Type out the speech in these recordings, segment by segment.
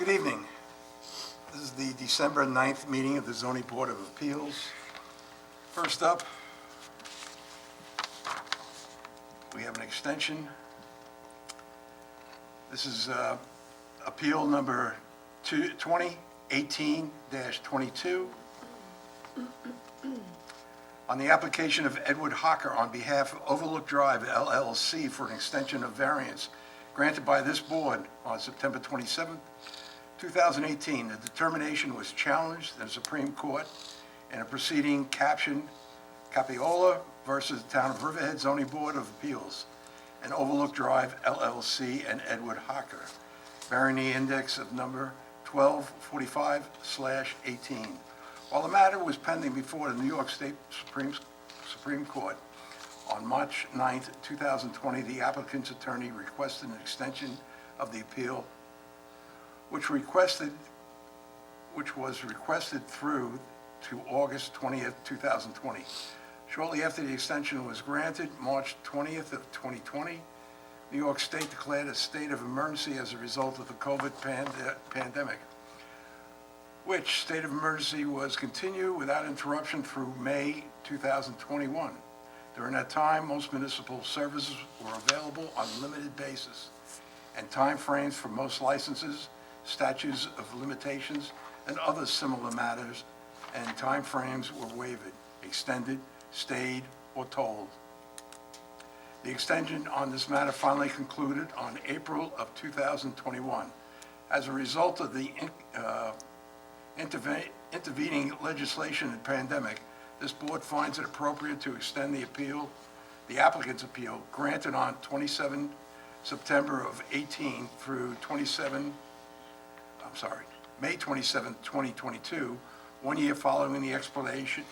Good evening. This is the December 9th meeting of the Zoning Board of Appeals. First up, we have an extension. This is appeal number 2018-22 on the application of Edward Hocker on behalf of Overlook Drive LLC for an extension of variance granted by this board on September 27, 2018. The determination was challenged in the Supreme Court in a proceeding captioned Capiola versus the Town of Riverhead Zoning Board of Appeals and Overlook Drive LLC and Edward Hocker, bearing the index of number 1245/18. While the matter was pending before the New York State Supreme Court on March 9, 2020, the applicant's attorney requested an extension of the appeal, which was requested through to August 20th, 2020. Shortly after the extension was granted, March 20th of 2020, New York State declared a state of emergency as a result of the COVID pandemic, which state of emergency was continued without interruption through May 2021. During that time, most municipal services were available on a limited basis, and timeframes for most licenses, statutes of limitations, and other similar matters and timeframes were waived, extended, stayed, or tolled. The extension on this matter finally concluded on April of 2021. As a result of the intervening legislation and pandemic, this board finds it appropriate to extend the applicant's appeal, granted on 27 September of 18 through May 27, 2022, 1 year following the expiration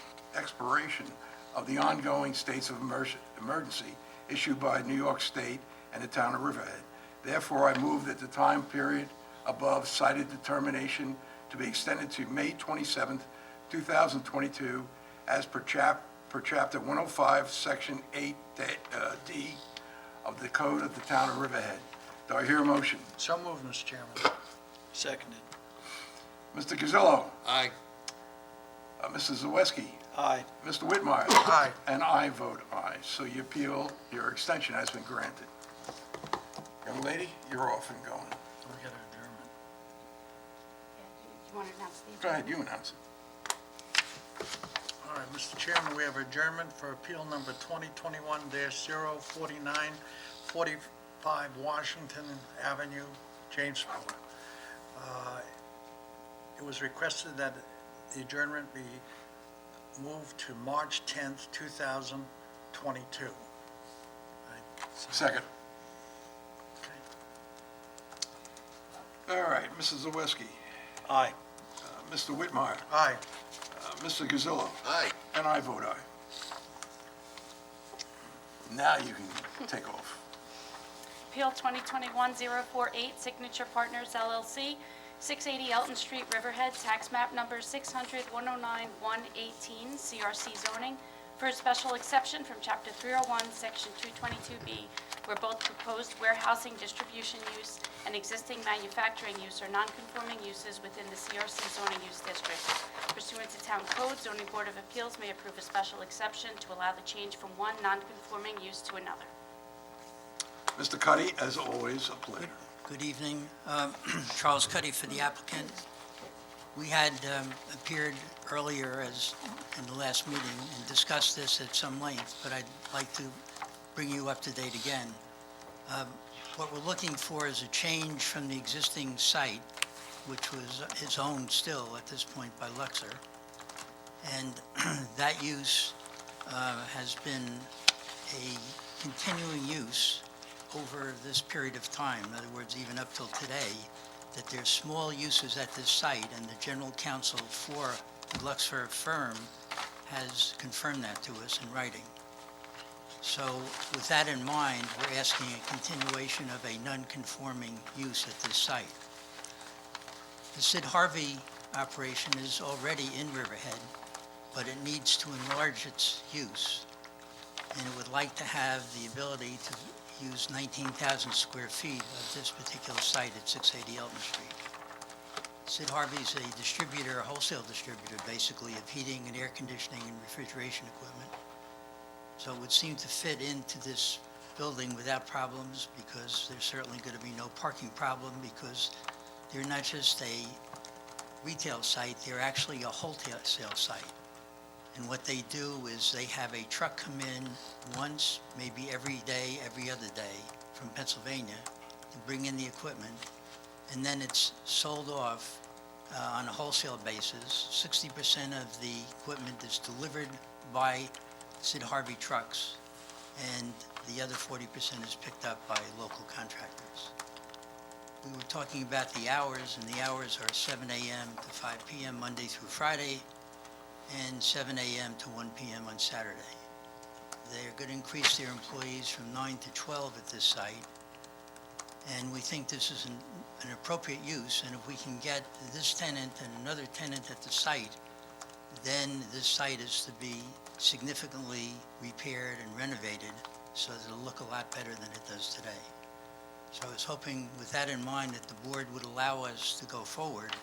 of the ongoing states of emergency issued by New York State and the Town of Riverhead. Therefore, I move that the time period above cited determination to be extended to May 27, 2022, as per Chapter 105, Section 8D of the Code of the Town of Riverhead. Do I hear a motion? So moved, Mr. Chairman. Seconded. Mr. Gazillo? Aye. Mrs. Zawiski? Aye. Mr. Whitmire? Aye. And I vote aye. So your extension has been granted. Young lady, you're off and going. We got an adjournment. You want to announce the Go ahead, you announce it. All right, Mr. Chairman, we have adjournment for appeal number 2021-049, 45 Washington Avenue, Jamesport. It was requested that the adjournment be moved to March 10th, 2022. Second. Okay. All right, Mrs. Zawiski, Aye. Mr. Whitmire, Aye. Mr. Gazillo, Aye. and I vote aye. Now you can take off. Appeal 2021-048, Signature Partners LLC, 680 Elton Street, Riverhead, tax map number 600-109-118, CRC zoning, for a special exception from Chapter 301, Section 222B, where both proposed warehousing distribution use and existing manufacturing use are non-conforming uses within the CRC zoning use district. Pursuant to Town Code, Zoning Board of Appeals may approve a special exception to allow the change from one non-conforming use to another. Mr. Cuddy, as always, a pleasure. Good evening. Charles Cuddy for the applicant. We had appeared earlier as in the last meeting and discussed this at some length, but I'd like to bring you up to date again. What we're looking for is a change from the existing site, which is owned still at this point by Luxor. And that use has been a continuing use over this period of time. In other words, even up till today, that there's small uses at this site, and the general counsel for the Luxor firm has confirmed that to us in writing. So with that in mind, we're asking a continuation of a non-conforming use at this site. The Sid Harvey operation is already in Riverhead, but it needs to enlarge its use, and it would like to have the ability to use 19,000 square feet of this particular site at 680 Elton Street. Sid Harvey's a distributor, a wholesale distributor, basically, of heating and air conditioning and refrigeration equipment. So it would seem to fit into this building without problems, because there's certainly going to be no parking problem, because they're not just a retail site, they're actually a wholesale site. And what they do is they have a truck come in once, maybe every day, every other day from Pennsylvania to bring in the equipment, and then it's sold off on a wholesale basis. 60% of the equipment is delivered by Sid Harvey trucks, and the other 40% is picked up by local contractors. We were talking about the hours, and the hours are 7 a.m. to 5 p.m. Monday through Friday, and 7 a.m. to 1 p.m. on Saturday. They're going to increase their employees from 9 to 12 at this site, and we think this is an appropriate use, and if we can get this tenant and another tenant at the site, then this site is to be significantly repaired and renovated so that it'll look a lot better than it does today. So I was hoping, with that in mind, that the board would allow us to go forward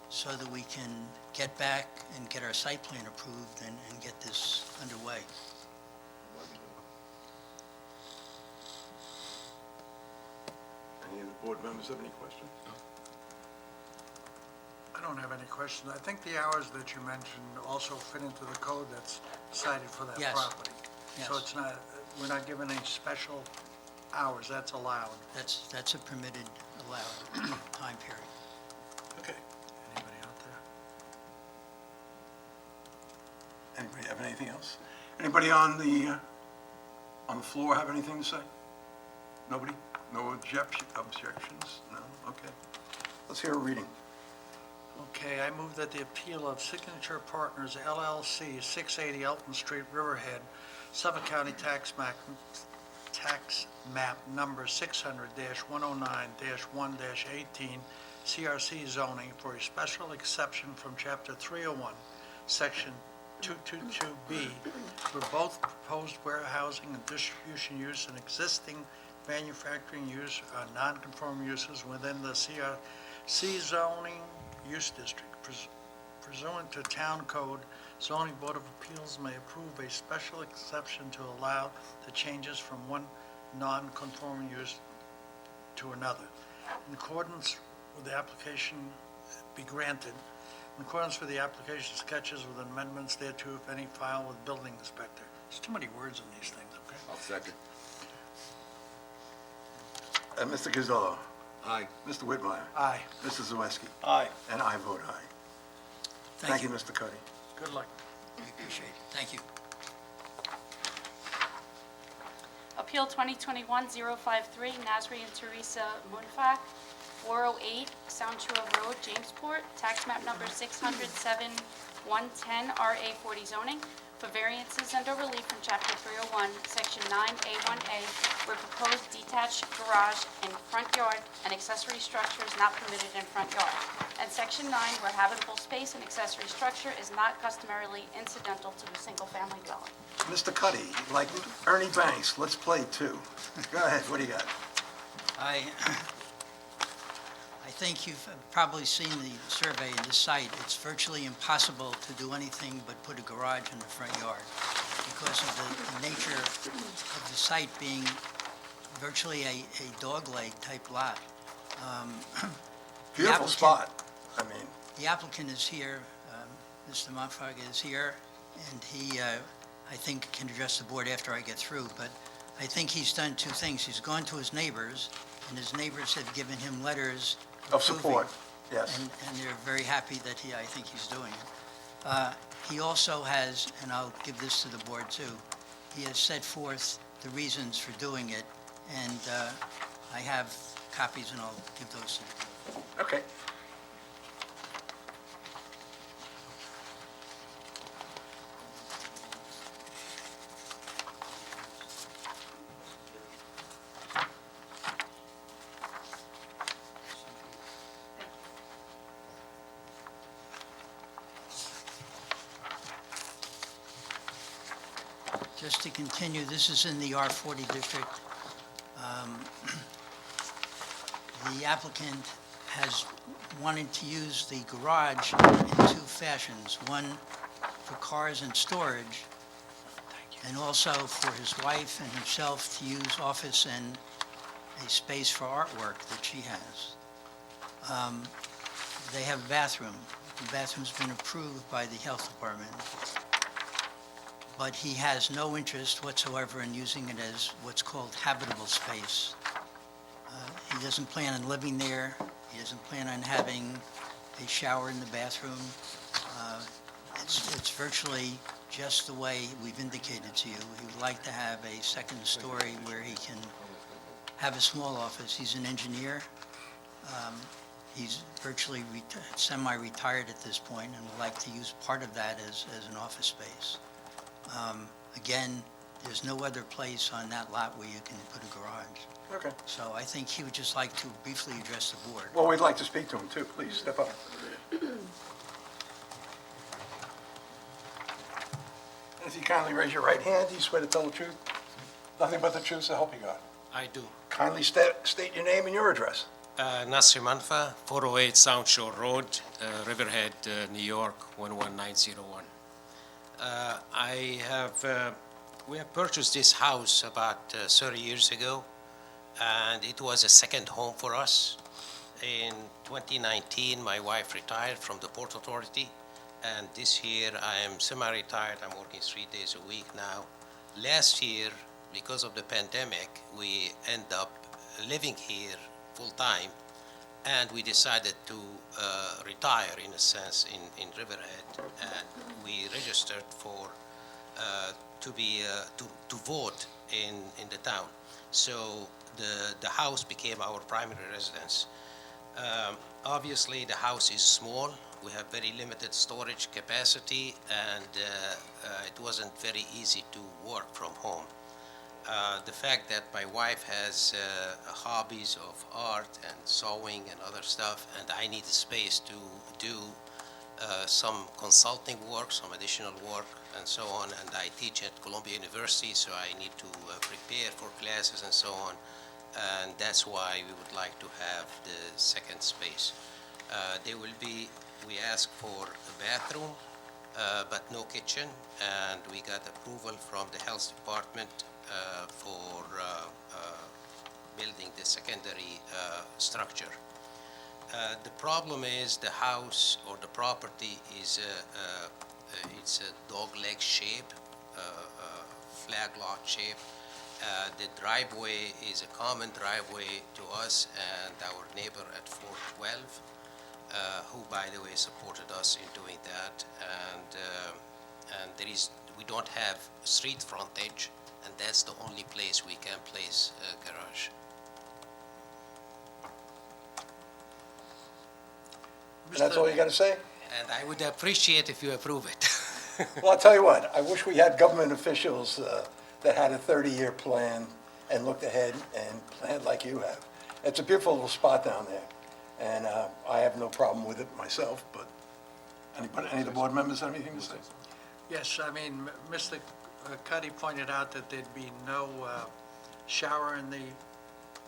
so that we can get back and get our site plan approved and get this underway. Any of the board members have any questions? I don't have any questions. I think the hours that you mentioned also fit into the code that's cited for that Yes. property. So Yes. it's not, we're not given any special hours, that's allowed. That's a permitted, allowed time period. Okay. Anybody out there? Anybody have anything else? Anybody on the floor have anything to say? Nobody? No objections? No? Okay. Let's hear a reading. Okay, I move that the appeal of Signature Partners LLC, 680 Elton Street, Riverhead, Suffolk County Tax Map Number 600-109-1-18, CRC zoning for a special exception from Chapter 301, Section 222B, where both proposed warehousing and distribution use and existing manufacturing use are non-conforming uses within the CRC zoning use district. Pursuant to Town Code, Zoning Board of Appeals may approve a special exception to allow the changes from one non-conforming use to another. In accordance with the application, be granted. In accordance with the application sketches with amendments thereto, if any, file with building inspector. There's too many words in these things, okay? I'll second. Mr. Gazzola. Aye. Mr. Whitmire. Aye. Mr. Zawiski. Aye. And I vote aye. Thank you, Mr. Cuddy. Good luck. We appreciate it. Thank you. Appeal 2021-053, Nasri and Teresa Munfak, 408 Sound Shore Road, Jamesport, tax map number 607-110, RA40 zoning, for variances and or relief from Chapter 301, Section 9A1A, where proposed detached garage and front yard and accessory structure is not permitted in front yard, and Section 9, where habitable space and accessory structure is not customarily incidental to a single-family dwelling. Mr. Cuddy, like Ernie Banks, let's play two. Go ahead, what do you got? I think you've probably seen the survey in this site. It's virtually impossible to do anything but put a garage in the front yard because of the nature of the site being virtually a dogleg type lot. Beautiful applicant- spot. I mean, The applicant is here, Mr. Monfort is here, and he, I think, can address the board after I get through, but I think he's done two things. He's gone to his neighbors, and his neighbors have given him letters of support, approving, yes. and they're very happy that I think he's doing it. He also has, and I'll give this to the board too, he has set forth the reasons for doing it, and I have copies, and I'll give those to the board. Okay. Just to continue, this is in the R40 district. The applicant has wanted to use the garage in two fashions. One for cars and storage, and also for his wife and himself to use office and a space for artwork that she has. They have a bathroom. The bathroom's been approved by the health department, but he has no interest whatsoever in using it as what's called habitable space. He doesn't plan on living there. He doesn't plan on having a shower in the bathroom. It's virtually just the way we've indicated to you. He would like to have a second story where he can have a small office. He's an engineer. He's virtually semi-retired at this point and would like to use part of that as an office space. Again, there's no other place on that lot where you can put a garage. Okay. So I think he would just like to briefly address the board. Well, we'd like to speak to him, too. Please, step up. And if you kindly raise your right hand, do you swear to tell the truth? Nothing but the truth, so help you God. I do. Kindly state your name and your address. Nasir Manfa, 408 South Shore Road, Riverhead, New York, 11901. We have purchased this house about 30 years ago, and it was a second home for us. In 2019, my wife retired from the Port Authority, and this year I am semi-retired. I'm working 3 days a week now. Last year, because of the pandemic, we end up living here full-time, and we decided to retire, in a sense, in Riverhead, and we registered for to vote in the town. So the house became our primary residence. Obviously, the house is small. We have very limited storage capacity, and it wasn't very easy to work from home. The fact that my wife has hobbies of art and sewing and other stuff, and I need a space to do some consulting work, some additional work, and so on. And I teach at Columbia University, so I need to prepare for classes and so on. And that's why we would like to have the second space. We ask for a bathroom, but no kitchen, and we got approval from the health department for building the secondary structure. The problem is the house or the property is it's a dog leg shape, flag lot shape. The driveway is a common driveway to us and our neighbor at 412, who, by the way, supported us in doing that. And we don't have street frontage, and that's the only place we can place a garage. That's all you got to say? And I would appreciate if you approve it. Well, I'll tell you what, I wish we had government officials that had a 30-year plan and looked ahead and planned like you have. It's a beautiful little spot down there, and I have no problem with it myself, but any of the board members have anything to say? Yes, I mean, Mr. Cuddy pointed out that there'd be no shower in the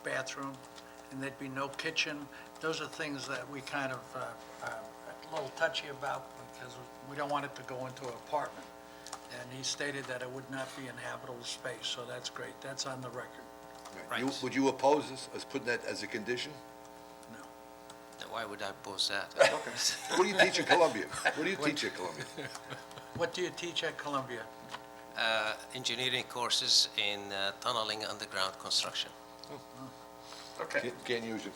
bathroom, and there'd be no kitchen. Those are things that we kind of are a little touchy about because we don't want it to go into an apartment. And he stated that it would not be inhabitable space, so that's great. That's on the record. Right. Would you oppose this, as putting that as a condition? No. Now, why would I oppose that? What do you teach at Columbia? What do you teach at Columbia? What do you teach at Columbia? Engineering courses in tunneling underground construction. Okay. Can't use it.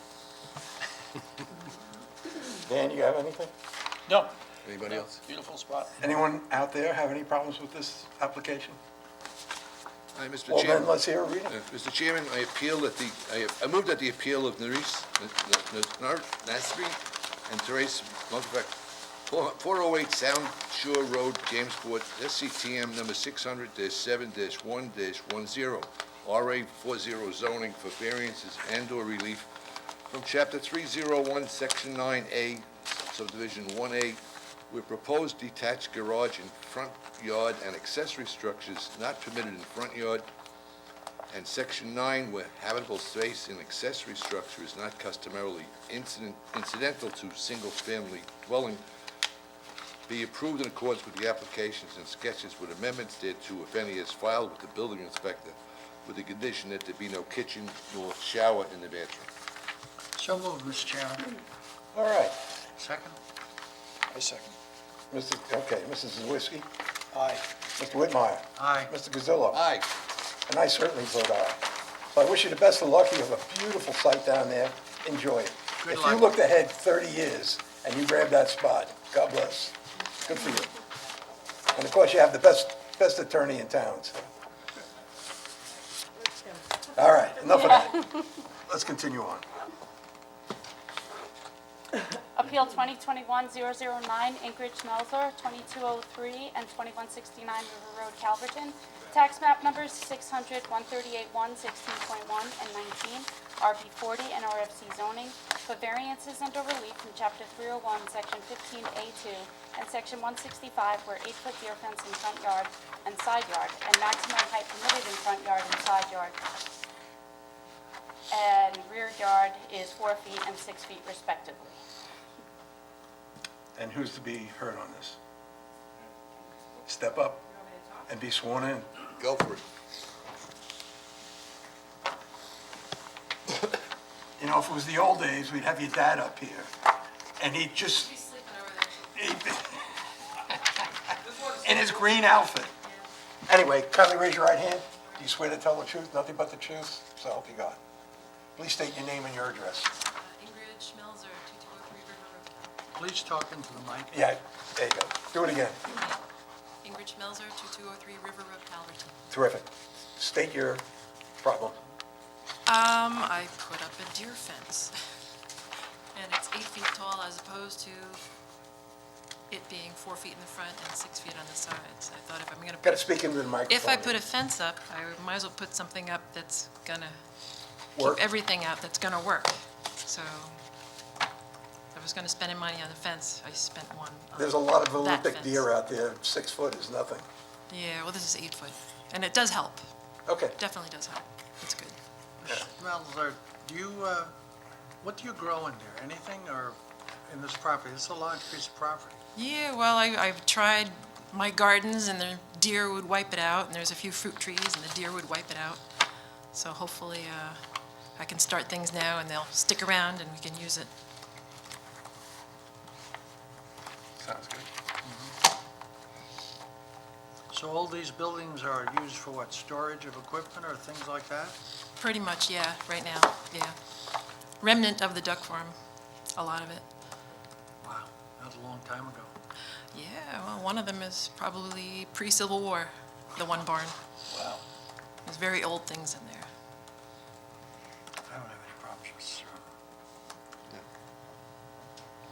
Dan, you have anything? No. Anybody else? Beautiful spot. Anyone out there have any problems with this application? Hi, Mr. Well, then, Chairman. let's hear a reading. Mr. Chairman, I moved that the appeal of Nerys Nasri and Therese Montefort, 408 Sound Shore Road, Jamesport, SCTM number 600-7-1-10, RA 40 zoning for variances and/or relief from Chapter 301, Section 9A, Subdivision 1A, where proposed detached garage in front yard and accessory structures not permitted in front yard And Section 9, where habitable space in accessory structure is not customarily incidental to single-family dwelling, be approved in accordance with the applications and sketches with amendments thereto, if any, as filed with the building inspector, with the condition that there be no kitchen nor shower in the bathroom. So moved, Mr. Chairman. All right. Second? I second. Mrs. Zawisky, Aye. Mr. Whitmire, Aye. Mr. Gazillo. Aye. And I certainly vote aye. So I wish you the best of luck. You have a beautiful site down there. Enjoy it. Good If you luck. looked ahead 30 years and you grabbed that spot, God bless. Good for you. And of course, you have the best attorney in town, so. All right, enough of that. Let's continue on. Appeal 2021-009, Ingrid Schmelzer, 2203 and 2169 River Road, Calverton. Tax map numbers 600, 138-1, 16.1, and 19, RB 40 and RFC zoning, for variances and/or relief from Chapter 301, Section 15A2, and Section 165, where 8-foot deer fence in front yard and side yard, and maximum height permitted in front yard and side yard, and rear yard is 4 feet and 6 feet respectively. And who's to be heard on this? Step up and be sworn in. Go for it. You know, if it was the old days, we'd have your dad up here, and he'd just... In his green outfit. Anyway, kindly raise your right hand. Do you swear to tell the truth, nothing but the truth? So help you God. Please state your name and your address. Ingrid Schmelzer, 2203 River Road. Please talk into the mic. Yeah, there you go. Do it again. Ingrid Schmelzer, 2203 River Road, Calverton. Terrific. State your problem. I put up a deer fence, and it's 8 feet tall as opposed to it being 4 feet in the front and 6 feet on the sides. I thought if I'm gonna Got to speak into the microphone. if I put a fence up, I might as well put something up that's gonna Work. keep everything out, that's gonna work. So, if I was gonna spend money on the fence, I spent one on There's a lot of that Olympic fence. deer out there. 6 foot is nothing. Yeah, well, this is 8 foot, and it does help, Okay. definitely does help. It's good. Schmelzer, what do you grow in there? Anything, or in this property? It's a large piece of property. Yeah, well, I've tried my gardens, and the deer would wipe it out, and there's a few fruit trees, and the deer would wipe it out. So hopefully, I can start things now, and they'll stick around, and we can use it. Sounds good. So all these buildings are used for what, storage of equipment or things like that? Pretty much, yeah, right now, yeah. Remnant of the duck farm, a lot of it. Wow, that was a long time ago. Yeah, well, one of them is probably pre-Civil War, the one barn. Wow. There's very old things in there. I don't have any problems with this.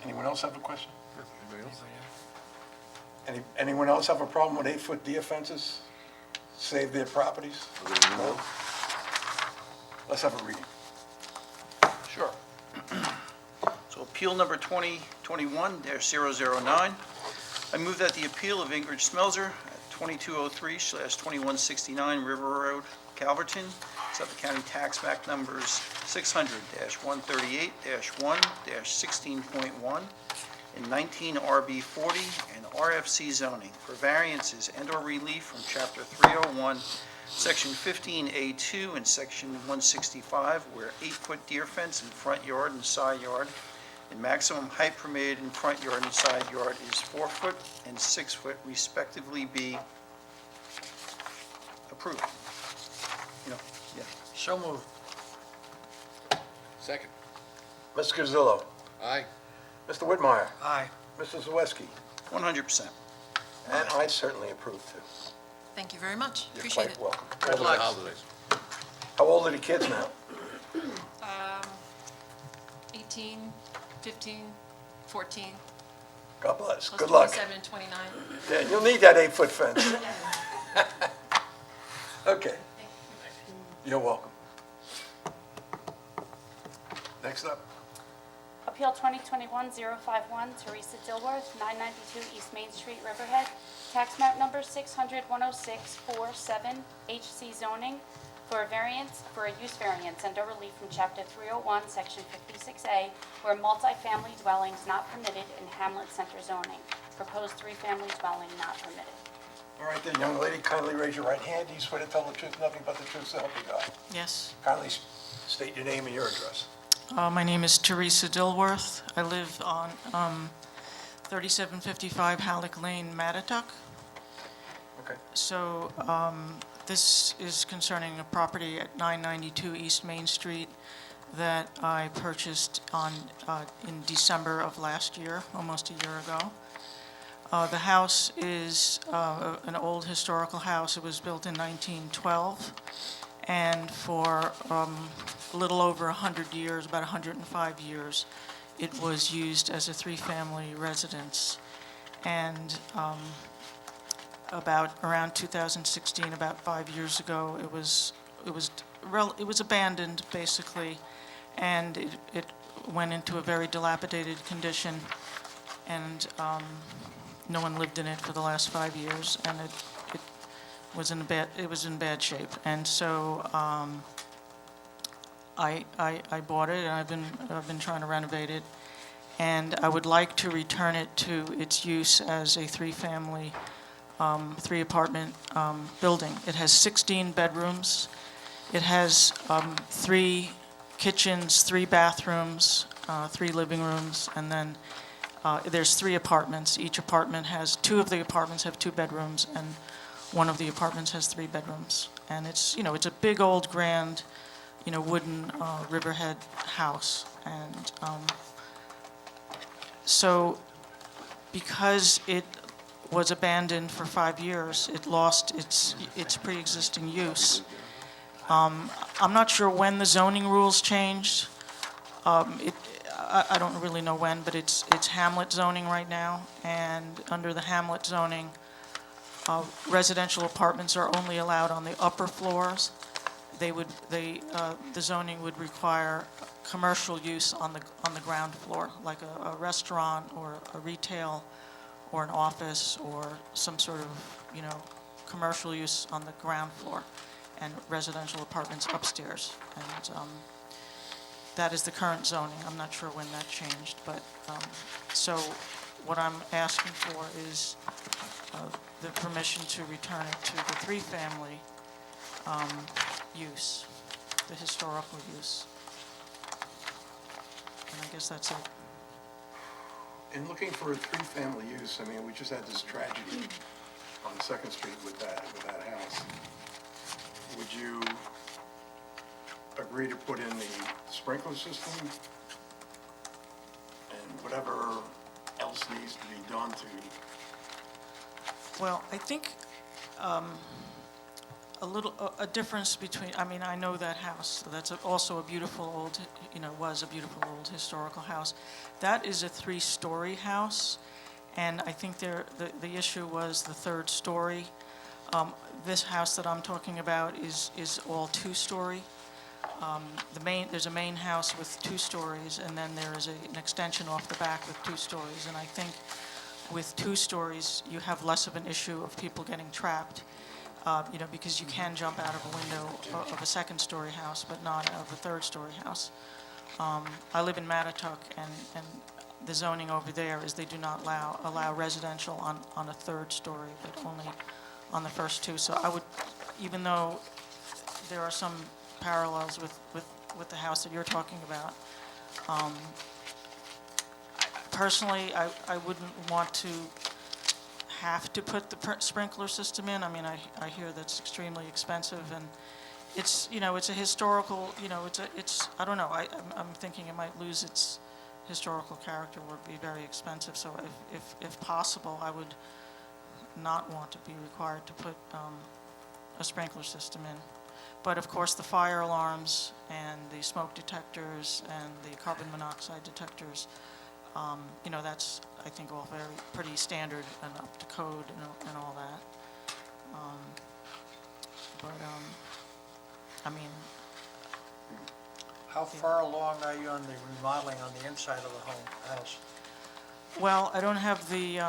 Anyone else have a question? Anybody else? Anyone else have a problem with 8-foot deer fences? Save their properties? No? Let's have a reading. Sure. So appeal number 2021-009. I move that the appeal of Ingrid Schmelzer at 2203/2169 River Road, Calverton, Suffolk County Tax Map numbers 600-138-1-16.1 and 19 RB 40 and RFC zoning for variances and/or relief from Chapter 301, Section 15A2 and Section 165, where 8-foot deer fence in front yard and side yard, and maximum height permitted in front yard and side yard is 4 foot and 6 foot respectively be approved. You know, yeah. So moved. Second. Mr. Gazillo. Aye. Mr. Whitmire. Aye. Mr. Zawisky. 100%. And I certainly approve too. Thank you very much, You're appreciate quite it. welcome. Good All the luck. best. Holidays. How old are the kids now? 18, 15, 14, God bless. plus Good luck. 27 and 29. Yeah, you'll need that 8-foot fence. Okay. You're welcome. Next up. Appeal 2021-051, Teresa Dilworth, 992 East Main Street, Riverhead. Tax map number 600-106-47, HC zoning, for a use variance and/or relief from Chapter 301, Section 56A, where multifamily dwellings not permitted in Hamlet Center zoning. Proposed three-family dwelling not permitted. All right then, young lady, kindly raise your right hand. Do you swear to tell the truth, nothing but the truth, so help you God? Yes. Kindly state your name and your address. My name is Teresa Dilworth. I live on 3755 Halleck Lane, Mattatuck. Okay. So this is concerning a property at 992 East Main Street that I purchased in December of last year, almost a year ago. The house is an old historical house. It was built in 1912, and for a little over 100 years, about 105 years, it was used as a three-family residence. And around 2016, about 5 years ago, it was abandoned basically, and it went into a very dilapidated condition, and no one lived in it for the last 5 years, and it was in bad shape. And so I bought it, and I've been trying to renovate it, and I would like to return it to its use as a three-family, three-apartment building. It has 16 bedrooms. It has 3 kitchens, 3 bathrooms, 3 living rooms, and then there's 3 apartments. Each apartment has, 2 of the apartments have 2 bedrooms, and 1 of the apartments has 3 bedrooms. And it's a big old grand, wooden Riverhead house. And so because it was abandoned for 5 years, it lost its pre-existing use. I'm not sure when the zoning rules changed. I don't really know when, but it's Hamlet zoning right now, and under the Hamlet zoning, residential apartments are only allowed on the upper floors. The zoning would require commercial use on the ground floor, like a restaurant or a retail or an office or some sort of, commercial use on the ground floor, and residential apartments upstairs. And that is the current zoning. I'm not sure when that changed, but, so what I'm asking for is the permission to return it to the three-family use, the historical use. And I guess that's it. In looking for a three-family use, we just had this tragedy on 2nd Street with that house. Would you agree to put in the sprinkler system and whatever else needs to be done to... Well, I think a difference between, I know that house, that's also a beautiful old, was a beautiful old historical house. That is a 3-story house, and I think the issue was the 3rd story. This house that I'm talking about is all 2-story. There's a main house with 2 stories, and then there is an extension off the back with 2 stories. And I think with 2 stories, you have less of an issue of people getting trapped, because you can jump out of a window of a 2nd-story house, but not out of a 3rd-story house. I live in Mattatuck, and the zoning over there is they do not allow residential on a 3rd story, but only on the first 2. So I would, even though there are some parallels with the house that you're talking about, personally, I wouldn't want to have to put the sprinkler system in. I hear that's extremely expensive, and it's a historical, I don't know, I'm thinking it might lose its historical character or be very expensive. So if possible, I would not want to be required to put a sprinkler system in. But of course, the fire alarms and the smoke detectors and the carbon monoxide detectors, that's, I think, all pretty standard and up to code and all that. How far along are you on the remodeling on the inside of the house? Well, I don't have the,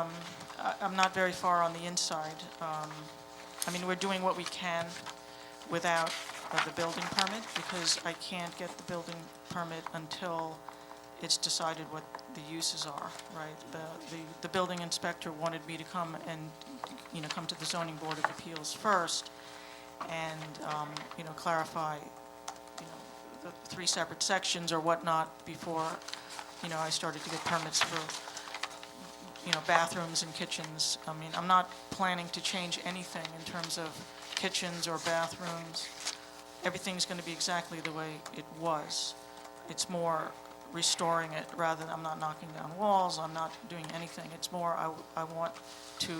I'm not very far on the inside. We're doing what we can without the building permit, because I can't get the building permit until it's decided what the uses are, right? The building inspector wanted me to come and, come to the zoning board of appeals first and, clarify, the three separate sections or whatnot before, I started to get permits for, bathrooms and kitchens. I mean, I'm not planning to change anything in terms of kitchens or bathrooms. Everything's going to be exactly the way it was. It's more restoring it rather than, I'm not knocking down walls, I'm not doing anything. It's more, I want to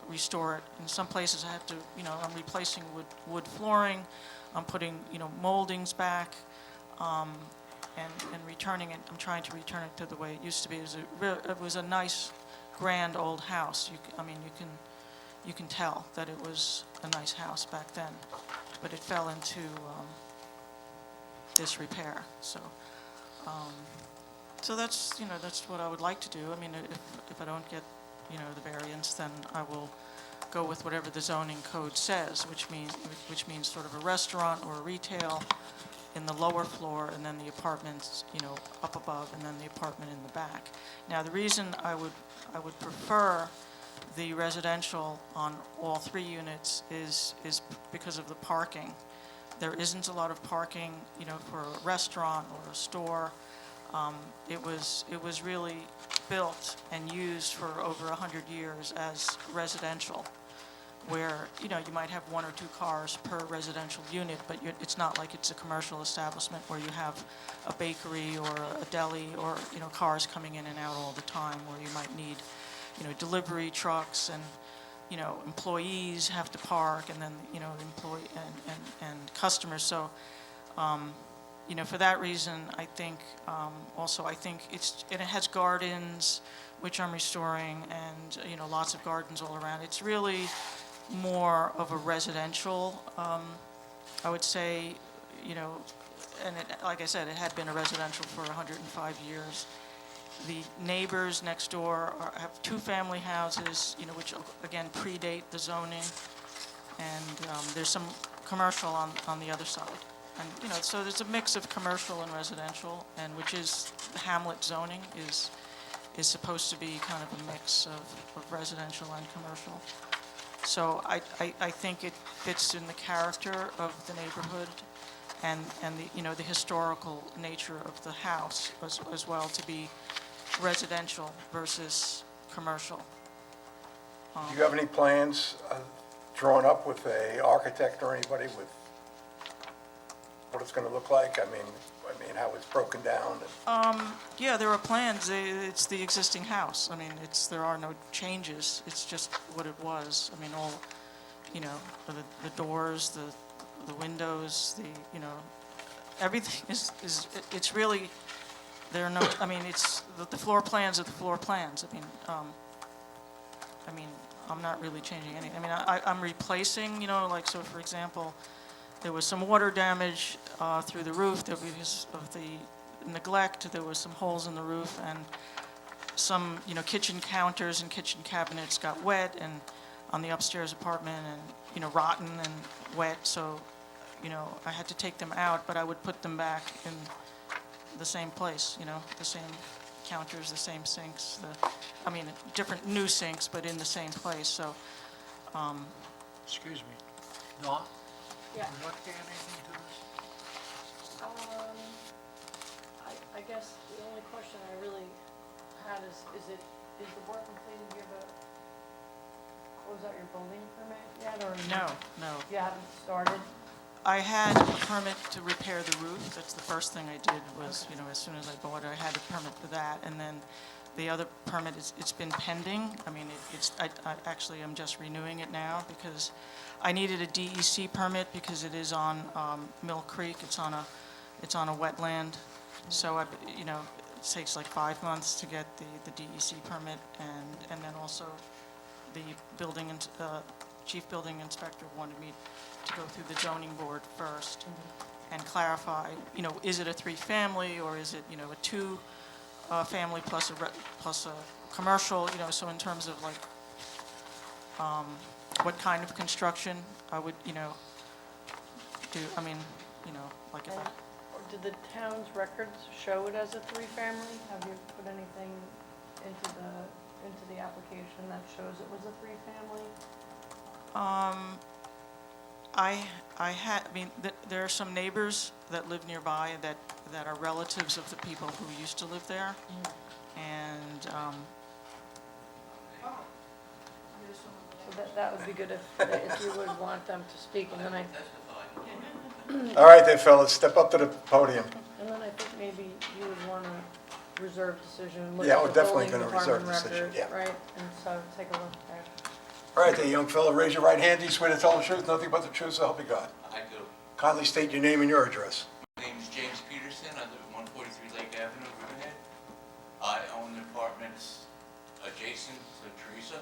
restore it. In some places I have to, I'm replacing wood flooring, I'm putting, moldings back, and returning it, I'm trying to return it to the way it used to be. It was a nice, grand old house. You can tell that it was a nice house back then, but it fell into disrepair. So that's, that's what I would like to do. I mean, if I don't get, the variance, then I will go with whatever the zoning code says, which means sort of a restaurant or a retail in the lower floor, and then the apartments, up above, and then the apartment in the back. Now, the reason I would prefer the residential on all three units is because of the parking. There isn't a lot of parking, for a restaurant or a store. It was really built and used for over 100 years as residential, where, you might have one or two cars per residential unit, but it's not like it's a commercial establishment where you have a bakery or a deli or, cars coming in and out all the time, where you might need, delivery trucks and, employees have to park, and then, employee and customers. So, for that reason, I think, also, I think it has gardens, which I'm restoring, and, lots of gardens all around. It's really more of a residential, I would say, and like I said, it had been a residential for 105 years. The neighbors next door have two family houses, which again predate the zoning, and there's some commercial on the other side. And, so there's a mix of commercial and residential, and which is, the Hamlet zoning is supposed to be kind of a mix of residential and commercial. So I think it fits in the character of the neighborhood and the, the historical nature of the house as well, to be residential versus commercial. Do you have any plans drawn up with an architect or anybody with what it's going to look like? I mean, how it's broken down? Yeah, there are plans. It's the existing house. I mean, there are no changes. It's just what it was. I mean, all, the doors, the windows, everything it's really, there are no, I mean, it's, the floor plans are the floor plans. I mean, I'm not really changing anything. I mean, I'm replacing, like, so for example, there was some water damage through the roof because of the neglect. There was some holes in the roof, and some, kitchen counters and kitchen cabinets got wet and on the upstairs apartment, and, rotten and wet. So, I had to take them out, but I would put them back in the same place, the same counters, the same sinks, different new sinks, but in the same place. So, Excuse me. Dawn? Yeah, Would you like to add anything to this? I guess the only question I really had is the work completed here, but close out your building permit yet, or? no. You haven't started? I had a permit to repair the roof. That's the first thing I did was, as soon as I bought it, I had a permit for that. And then the other permit, it's been pending. I mean, I actually am just renewing it now because I needed a DEC permit because it is on Mill Creek. It's on a wetland. So, it takes like 5 months to get the DEC permit. And then also the chief building inspector wanted me to go through the zoning board first and clarify, is it a three-family or is it, a two-family plus a commercial, so in terms of like what kind of construction I would, do. I mean, you know, like if I, Or did the town's records show it as a three-family? Have you put anything into the application that shows it was a three-family? I mean, there are some neighbors that live nearby that are relatives of the people who used to live there. And, So that would be good if you would want them to speak, and then All right then, fellas, step up to the podium. I think maybe you would want a reserve decision. Look Yeah, at we're the definitely building gonna reserve department decision, record, yeah. Right, and so take a look there. All right there, young fella, raise your right hand. Do you swear to tell the truth, nothing but the truth, so help you God? I do. Kindly state your name and your address. My name is James Peterson. I live at 143 Lake Avenue, Riverhead. I own the apartments adjacent to Teresa.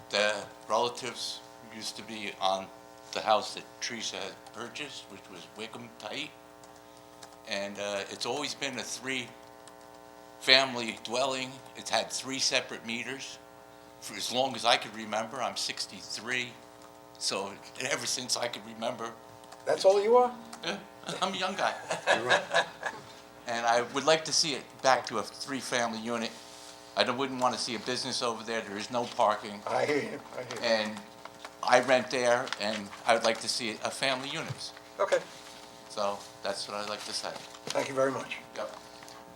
The relatives used to be on the house that Teresa had purchased, which was Wickham Tight. And it's always been a three-family dwelling. It's had 3 separate meters for as long as I could remember. I'm 63, so ever since I could remember, That's all you are? yeah, I'm a young guy. And I would like to see it back to a 3-family unit. I wouldn't want to see a business over there. There is no parking. I hear you, I hear you. And I rent there, and I would like to see a family units. Okay, So that's what I'd like to say. thank you very much. Yep.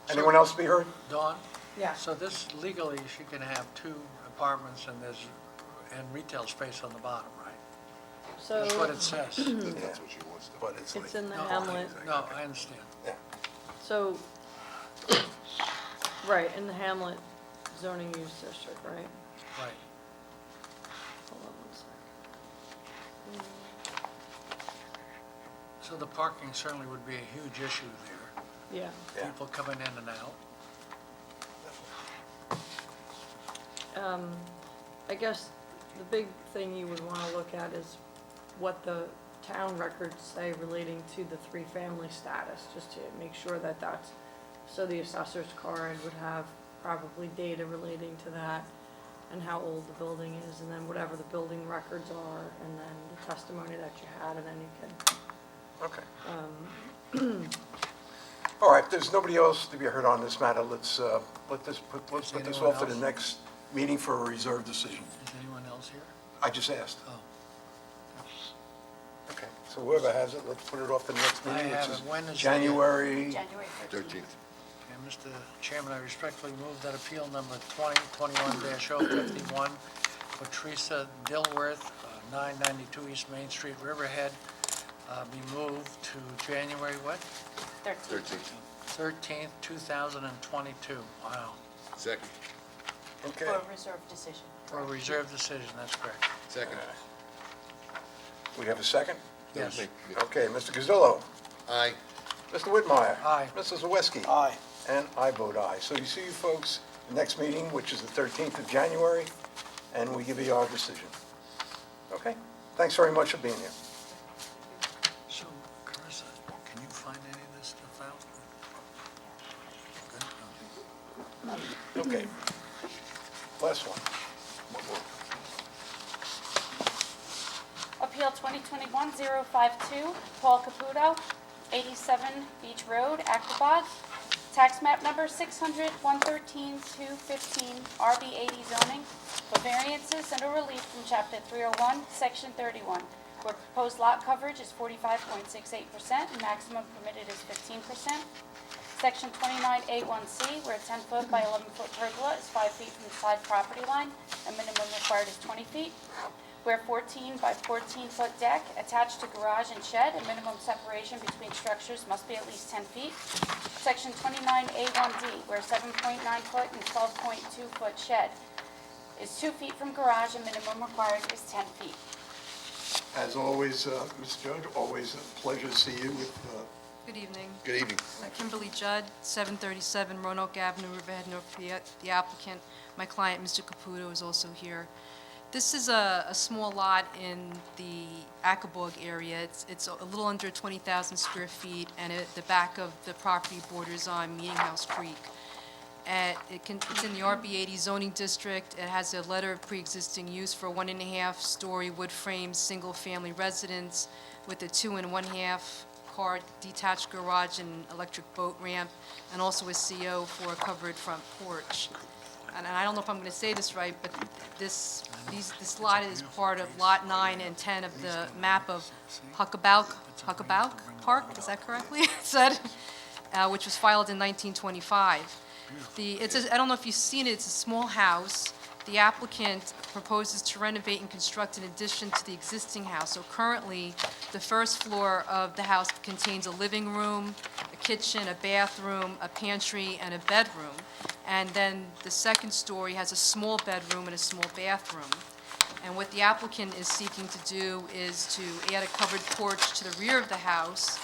Anyone else to be heard? Dawn? Yeah. So this legally, she can have 2 apartments and retail space on the bottom, right? That's what So it says. That's what she wants to. But it's like. it's in the No, hamlet, No, I understand. Yeah. so, right, in the hamlet zoning use district, right? Right. Hold on one sec. So the parking certainly would be a huge issue there. Yeah, Yeah. People coming in and out. I guess the big thing you would want to look at is what the town records say relating to the three-family status, just to make sure that that's, so the assessor's card would have probably data relating to that, and how old the building is, and then whatever the building records are, and then the testimony that you had, and then you can, Okay. All right, if there's nobody else to be heard on this matter, let's put this anyone off to the else? next meeting for a reserved decision. Is anyone else here? I just asked. Oh, Okay, so whoever has it, let's put it off to the next I meeting, which have is it. When is the- January. January 13th. 13th. Okay, Mr. Chairman, I respectfully move that appeal number 2021-051 for Teresa Dilworth, 992 East Main Street, Riverhead, be moved to January what? 13th. 13th, 2022. Wow. Second. Okay. For a reserved decision. For a reserved decision, that's correct. Second. We have a second? Yes. Okay, Mr. Gazillo. Aye. Mr. Whitmire. Aye. Mrs. Zawiski. Aye. And I vote aye. So you see you folks, the next meeting, which is the 13th of January, and we give you our decision. Okay? Thanks very much for being here. So, Carissa, can you find any of this stuff out? Good, okay. Okay. Last one. Appeal 2021-052, Paul Caputo, 87 Beach Road, Aquabog. Tax map number 600-113-215, RB80 zoning, for variances and a relief from Chapter 301, Section 31, where proposed lot coverage is 45.68% and maximum permitted is 15%. Section 29A1C, where a 10-foot by 11-foot pergola is 5 feet from the side property line, and minimum required is 20 feet. Where 14 by 14-foot deck attached to garage and shed, a minimum separation between structures must be at least 10 feet. Section 29A1D, where 7.9-foot and 12.2-foot shed is 2 feet from garage, and minimum required is 10 feet. As always, Ms. Judge, always a pleasure to see you with, Good evening. Good evening. Kimberly Judd, 737 Roanoke Avenue, Riverhead, North Fayette. The applicant, my client, Mr. Caputo, is also here. This is a small lot in the Aquabog area. It's a little under 20,000 square feet, and the back of the property borders on Meeting House Creek. It's in the RB80 zoning district. It has a letter of pre-existing use for a 1.5-story wood frame, single-family residence with a 2 1/2 car detached garage and electric boat ramp, and also a CO for a covered front porch. And I don't know if I'm going to say this right, but this lot is part of Lot 9 and 10 of the map of Huckabauk Park, is that correctly said? Which was filed in 1925. I don't know if you've seen it, it's a small house. The applicant proposes to renovate and construct an addition to the existing house. So currently, the first floor of the house contains a living room, a kitchen, a bathroom, a pantry, and a bedroom. And then the second story has a small bedroom and a small bathroom. And what the applicant is seeking to do is to add a covered porch to the rear of the house,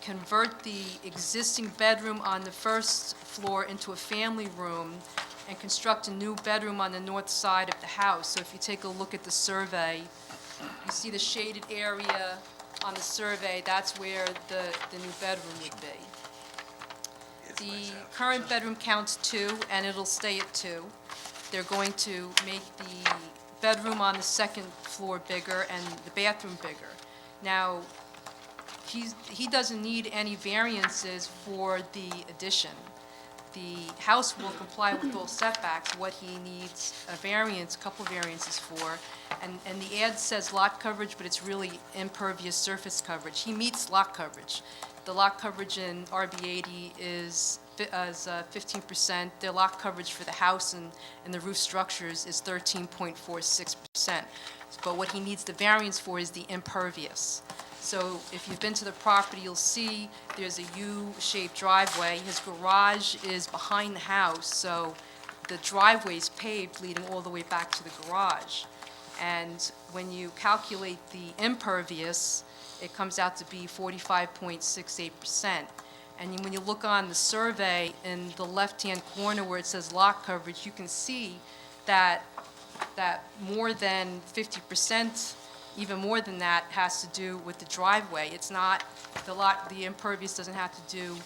convert the existing bedroom on the first floor into a family room, and construct a new bedroom on the north side of the house. So if you take a look at the survey, you see the shaded area on the survey, that's where the new bedroom would be. The current bedroom counts 2, and it'll stay at 2. They're going to make the bedroom on the second floor bigger and the bathroom bigger. Now, he doesn't need any variances for the addition. The house will comply with all setbacks. What he needs a variance, couple variances for, and the ad says lot coverage, but it's really impervious surface coverage. He meets lot coverage. The lot coverage in RB 80 is 15%. The lot coverage for the house and the roof structures is 13.46%. But what he needs the variance for is the impervious. So if you've been to the property, you'll see there's a U-shaped driveway. His garage is behind the house, so the driveway is paved leading all the way back to the garage. And when you calculate the impervious, it comes out to be 45.68%. And when you look on the survey in the left-hand corner where it says lot coverage, you can see that more than 50%, even more than that, has to do with the driveway. It's not, the impervious doesn't have to do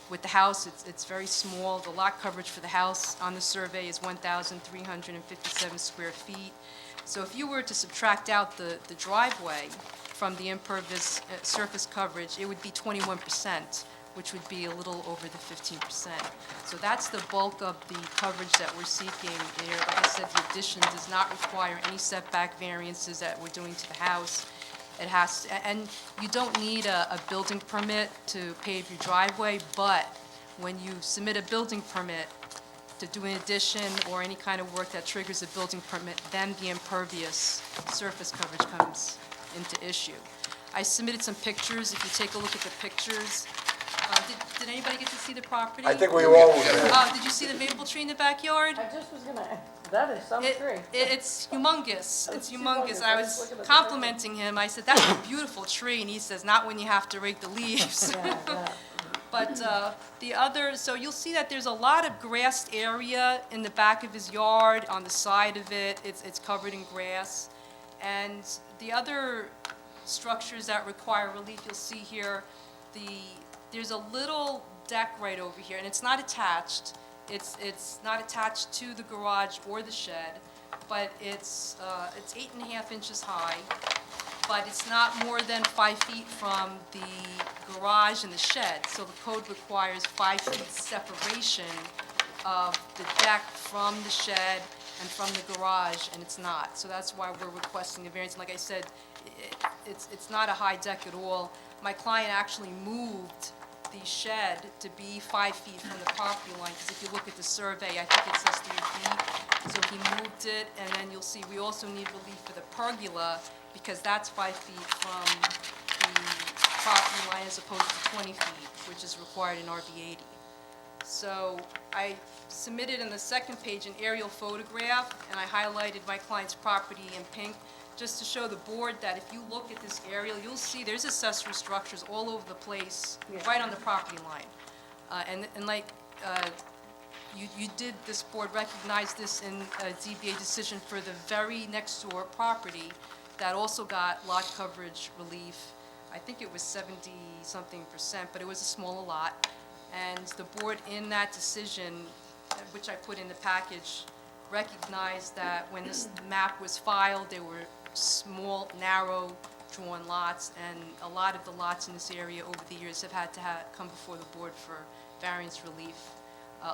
with the house. It's very small. The lot coverage for the house on the survey is 1,357 square feet. So if you were to subtract out the driveway from the impervious surface coverage, it would be 21%, which would be a little over the 15%. So that's the bulk of the coverage that we're seeking here. Like I said, the addition does not require any setback variances that we're doing to the house. It has, and you don't need a building permit to pave your driveway, but when you submit a building permit to do an addition or any kind of work that triggers a building permit, then the impervious surface coverage comes into issue. I submitted some pictures. If you take a look at the pictures, did anybody get to see the property? I think we all would. Did you see the maple tree in the backyard? I just was gonna, that is some tree. It's humongous. It's humongous. humongous. I I was was looking at the complimenting him. I said, that's a beautiful tree. And he says, not when you have to rake the leaves. Yeah. But the other, so you'll see that there's a lot of grassed area in the back of his yard, on the side of it. It's covered in grass. And the other structures that require relief, you'll see here, there's a little deck right over here, and it's not attached. It's not attached to the garage or the shed, but it's 8.5 inches high, but it's not more than 5 feet from the garage and the shed. So the code requires 5 feet separation of the deck from the shed and from the garage, and it's not. So that's why we're requesting a variance. And like I said, it's not a high deck at all. My client actually moved the shed to be 5 feet from the property line, because if you look at the survey, I think it says 3 feet. So he moved it, and then you'll see we also need relief for the pergola, because that's 5 feet from the property line as opposed to 20 feet, which is required in RB 80. So I submitted on the second page an aerial photograph, and I highlighted my client's property in pink, just to show the board that if you look at this aerial, you'll see there's accessory structures all over the place, right on the property line. And like you did, this board recognized this in a ZBA decision for the very next door property that also got lot coverage relief. I think it was 70-something%, but it was a smaller lot. And the board in that decision, which I put in the package, recognized that when this map was filed, there were small, narrow drawn lots, and a lot of the lots in this area over the years have had to come before the board for variance relief.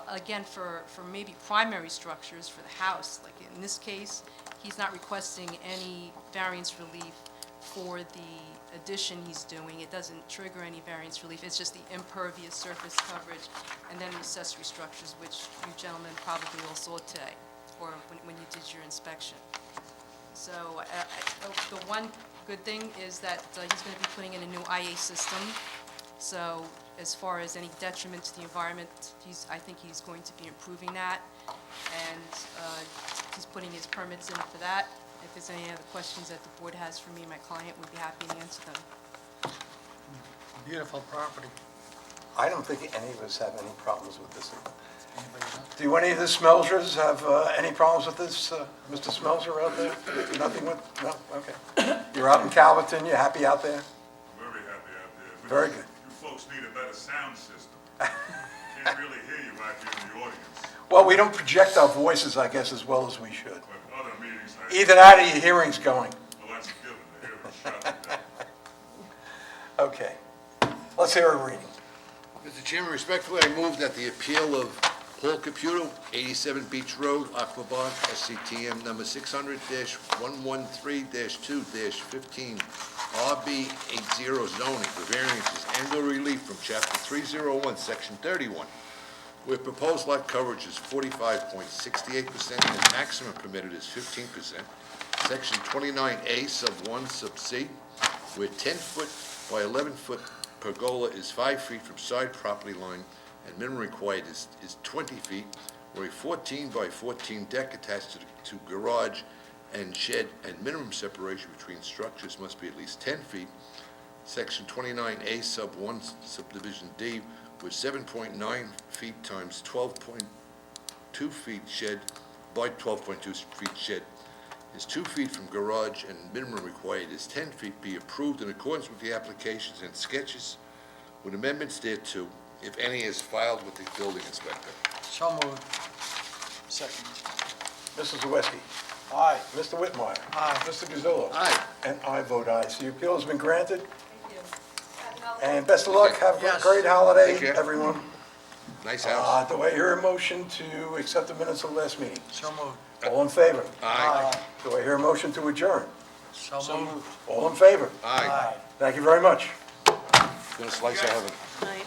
Again, for maybe primary structures for the house, like in this case, he's not requesting any variance relief for the addition he's doing. It doesn't trigger any variance relief, it's just the impervious surface coverage, and then accessory structures, which you gentlemen probably all saw today, or when you did your inspection. So the one good thing is that he's going to be putting in a new IA system. So as far as any detriment to the environment, I think he's going to be improving that. And he's putting his permits in for that. If there's any other questions that the board has for me and my client, we'd be happy to answer them. Beautiful property. I don't think any of us have any problems with this. Anybody else? Do any of the Smelzers have any problems with this? Mr. Smelzer out there? Nothing with, no? Okay. You're out in Calverton, you're happy out there? Very happy out there. Very good. You folks need a better sound system. Can't really hear you out here in the audience, Well, we don't project our voices, I guess, as well as we should. but other meetings, Either that or your hearing's going. well, that's a given, the hearing shut down. Okay. Let's hear a reading. Mr. Chairman, respectfully, I move that the appeal of Paul Caputo, 87 Beach Road, Aquabog, SCTM number 600-113-2-15, RB80 zoning for variances and/or relief from Chapter 301, Section 31, where proposed lot coverage is 45.68% and maximum permitted is 15%. Section 29A, sub 1, sub C, where 10-foot by 11-foot pergola is 5 feet from side property line and minimum required is 20 feet, where a 14 by 14 deck attached to garage and shed and minimum separation between structures must be at least 10 feet. Section 29A, sub 1, subdivision D, with 7.9 feet times 12.2 feet shed by 12.2 feet shed is 2 feet from garage and minimum required is 10 feet, be approved in accordance with the applications and sketches with amendments thereto, if any, is filed with the building inspector. So moved. Second. Mrs. Zawiski. Aye. Mr. Whitmire. Aye. Mr. Gazillo. Aye. And I vote aye. So your appeal has been granted. And best of luck. Have a Yes. great holiday, Take care. everyone. Nice house. Do I hear a motion to accept the minutes of last meeting? So moved. All in favor? Aye. Do I hear a motion to adjourn? So moved. All in favor? Aye. Thank you very much. Gonna slice of heaven. Night.